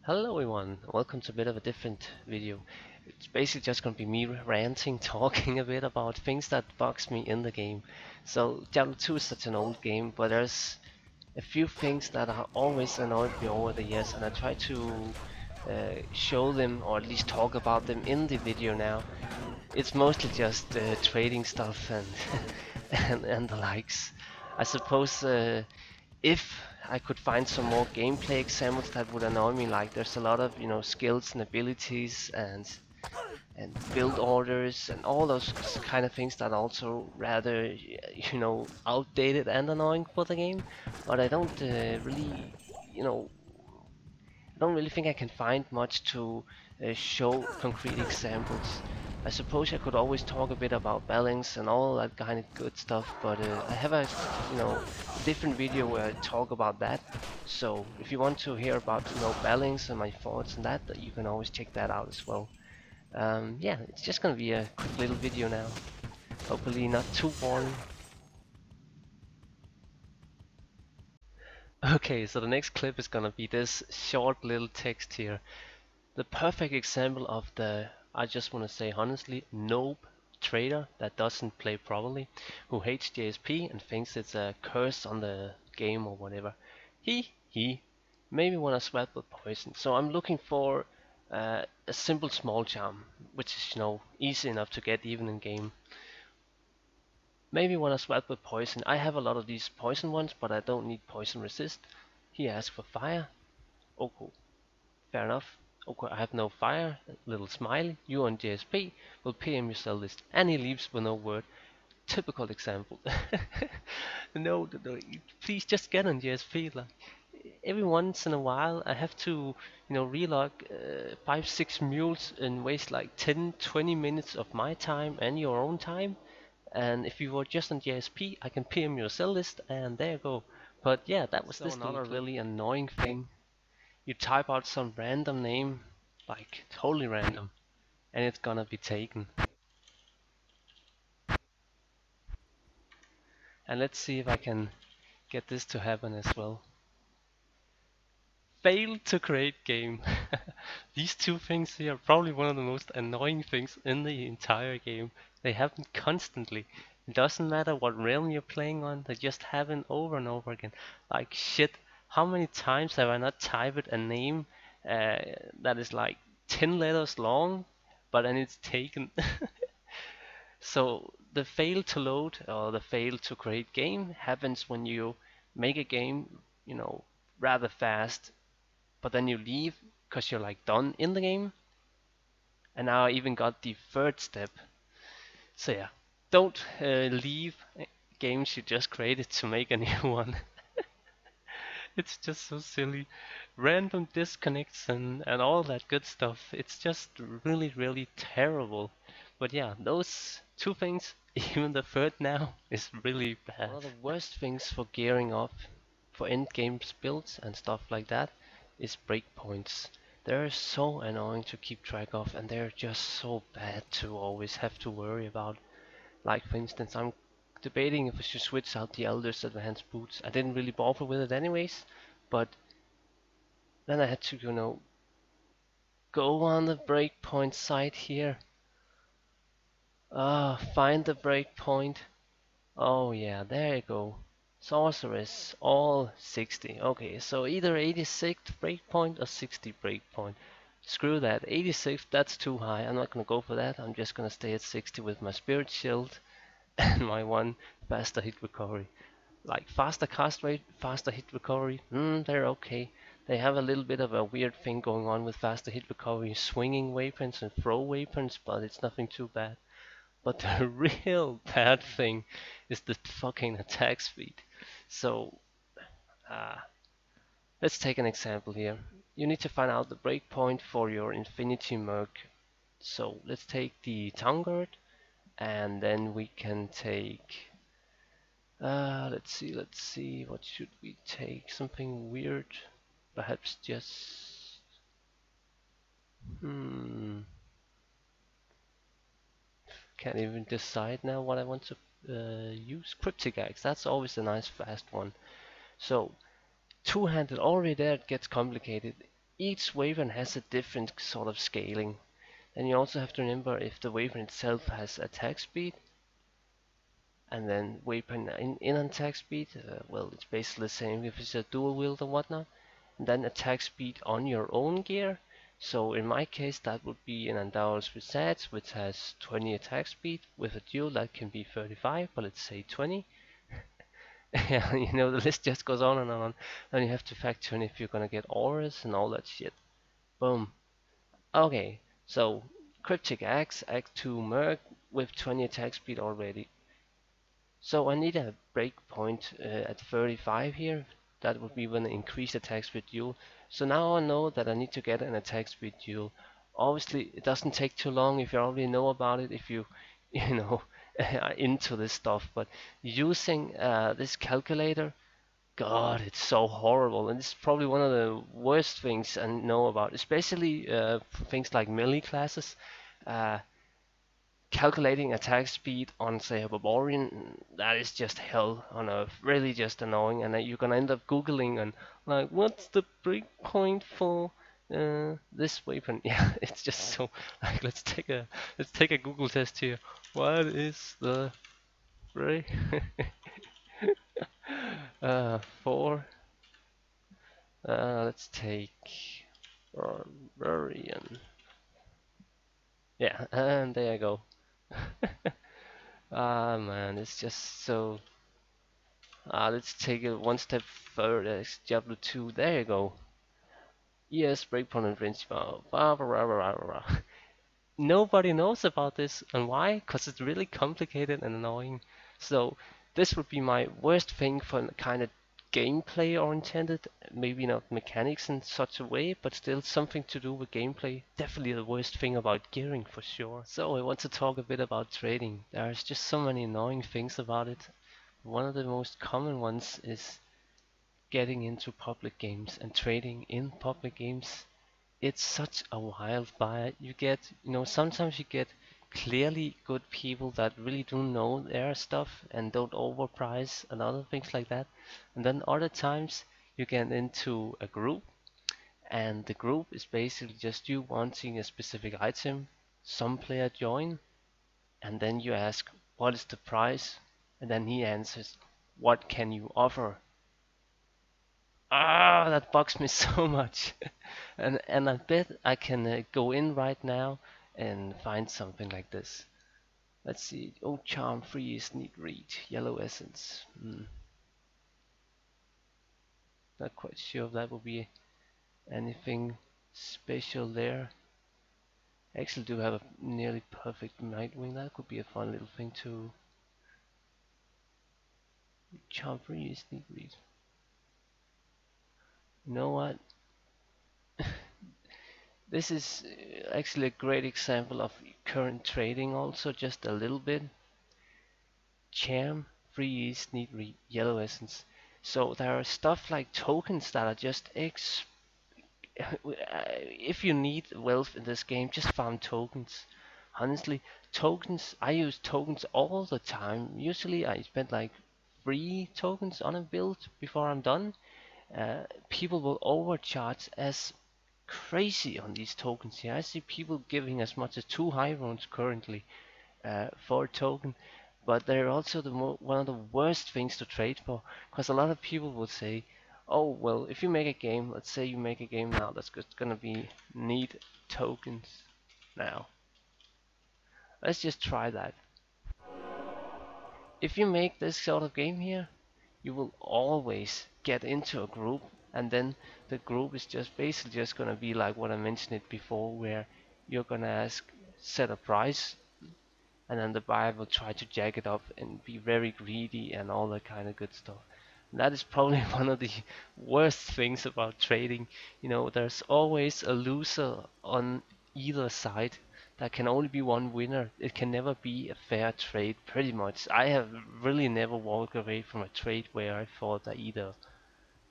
Hello everyone, welcome to a bit of a different video. It's basically just gonna be me ranting, talking a bit about things that bugs me in the game. So Diablo 2 is such an old game, but there's a few things that have always annoyed me over the years, and I try to show them or at least talk about them in the video now. It's mostly just trading stuff and and the likes. I suppose if I could find some more gameplay examples that would annoy me, like there's a lot of skills and abilities and build orders and all those kind of things that are also rather outdated and annoying for the game. But I don't really you know I don't really think I can find much to show concrete examples. I suppose I could always talk a bit about balance and all that kind of good stuff, but I have a different video where I talk about that. So if you want to hear about balance and my thoughts and that, you can always check that out as well. Yeah, it's just gonna be a quick little video now. Hopefully not too boring. Okay, so the next clip is gonna be this short little text here. The perfect example of the, I just want to say honestly, noob trader that doesn't play properly, who hates JSP and thinks it's a curse on the game or whatever. He maybe want to sweat with poison. So I'm looking for a simple small charm, which is easy enough to get even in game. Maybe want to sweat with poison. I have a lot of these poison ones, but I don't need poison resist. He asks for fire. Oh, cool. Fair enough. Okay, I have no fire. Little smiley. You on JSP will PM your sell list. And he leaves with no word. Typical example. No, please just get on JSP. Like every once in a while, I have to, relog 5-6 mules and waste like 10-20 minutes of my time and your own time. And if you were just on JSP, I can PM your sell list, and there you go. But yeah, that was this another really annoying thing. You type out some random name, like totally random, and it's gonna be taken. And let's see if I can get this to happen as well. Failed to create game. These two things here are probably one of the most annoying things in the entire game. They happen constantly. It doesn't matter what realm you're playing on, they just happen over and over again. Like shit, how many times have I not typed a name that is like 10 letters long, but then it's taken. So the fail to load or the fail to create game happens when you make a game, rather fast, but then you leave because you're like done in the game. And now I even got the third step. So yeah, don't leave games you just created to make a new one. It's just so silly. Random disconnects and all that good stuff. It's just really, really terrible. But yeah, those two things, even the third now, is really bad. One of the worst things for gearing up for end games builds and stuff like that is breakpoints. They're so annoying to keep track of, and they're just so bad to always have to worry about. Like for instance, I'm debating if I should switch out the Elder's Advanced Boots. I didn't really bother with it anyways, but then I had to, go on the breakpoint site here. Find the breakpoint. Oh yeah, there you go. Sorceress, all 60. Okay, so either 86 breakpoint or 60 breakpoint. Screw that, 86, that's too high. I'm not gonna go for that. I'm just gonna stay at 60 with my spirit shield and my one faster hit recovery. Like faster cast rate, faster hit recovery, they're okay. They have a little bit of a weird thing going on with faster hit recovery, swinging weapons and throw weapons, but it's nothing too bad. But the real bad thing is the fucking attack speed. So, uh, let's take an example here. You need to find out the breakpoint for your Infinity Merc. So let's take the Town Guard, and then we can take let's see, what should we take? Something weird? Perhaps just... Can't even decide now what I want to use. Cryptic Axe, that's always a nice fast one. So, two-handed, already there it gets complicated. each weapon has a different sort of scaling. And you also have to remember if the weapon itself has attack speed, and then weapon in attack speed, well, it's basically the same if it's a dual wield or whatnot. And then attack speed on your own gear. So in my case, that would be an Andaurus with Sats, which has 20 attack speed. With a dual, that can be 35, but let's say 20. Yeah, you know, the list just goes on and on. Then you have to factor in if you're gonna get auras and all that shit. Boom. Okay, so Cryptic Axe, Act 2 Merc with 20 attack speed already. So I need a breakpoint at 35 here. That would be when I increase attack speed dual. So now I know that I need to get an attack speed dual. Obviously, it doesn't take too long if you already know about it, if you, you know, are into this stuff. But using this calculator, God, it's so horrible, and it's probably one of the worst things I know about, especially for things like melee classes. Uh, Calculating attack speed on, say, a barbarian, that is just hell on earth. Really just annoying, and you're gonna end up googling and like, what's the breakpoint for this weapon? Yeah, it's just so like, let's take a Google test here. What is the break for? Let's take barbarian. Yeah, and there you go. Ah man, it's just so. Let's take it one step further. It's Diablo 2. There you go. Yes, breakpoint and range. Nobody knows about this, and why? Because it's really complicated and annoying. So this would be my worst thing for kind of gameplay oriented, maybe not mechanics in such a way, but still something to do with gameplay. Definitely the worst thing about gearing for sure. So I want to talk a bit about trading. There's just so many annoying things about it. One of the most common ones is getting into public games and trading in public games. It's such a wild buy. You get, sometimes you get clearly good people that really do know their stuff and don't overprice and other things like that. And then other times you get into a group, and the group is basically just you wanting a specific item. Some player join, and then you ask, what is the price? And then he answers, what can you offer? Ah, that bugs me so much. And I bet I can go in right now and find something like this. Let's see. Oh, charm freeze, need read, yellow essence. Not quite sure if that will be anything special there. I actually do have a nearly perfect Nightwing. That could be a fun little thing too. Charm freeze, need read. You know what? This is actually a great example of current trading also, just a little bit. Charm, freeze, need read, yellow essence. So there are stuff like tokens that are just if you need wealth in this game, just farm tokens. Honestly, tokens, I use tokens all the time. Usually I spend like 3 tokens on a build before I'm done. People will overcharge as crazy on these tokens here. I see people giving as much as 2 high rounds currently for a token, but they're also one of the worst things to trade for, because a lot of people will say, oh well, if you make a game, let's say you make a game now that's just gonna be need tokens now. Let's just try that. If you make this sort of game here, you will always get into a group, and then the group is just basically just gonna be like what I mentioned it before, where you're gonna ask, set a price, and then the buyer will try to jack it up and be very greedy and all that kind of good stuff. And that is probably one of the worst things about trading. There's always a loser on either side. There can only be one winner. It can never be a fair trade, pretty much. I have really never walked away from a trade where I thought I either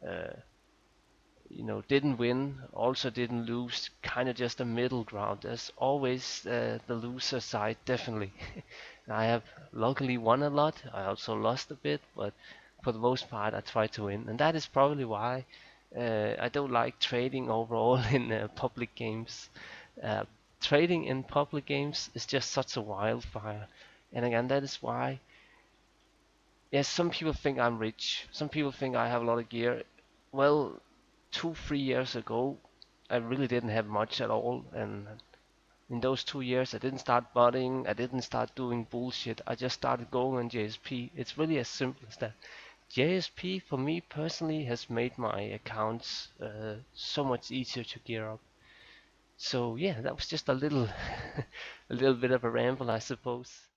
uh, didn't win, also didn't lose, kind of just a middle ground. There's always the loser side, definitely. I have luckily won a lot. I also lost a bit, but for the most part, I try to win, and that is probably why I don't like trading overall in public games. Uh, Trading in public games is just such a wildfire. And again, that is why, yes, some people think I'm rich. Some people think I have a lot of gear. Well, 3 years ago, I really didn't have much at all. And in those 2 years, I didn't start budding. I didn't start doing bullshit. I just started going on JSP. It's really as simple as that. JSP for me personally has made my accounts so much easier to gear up. So yeah, that was just a little, a little bit of a ramble, I suppose.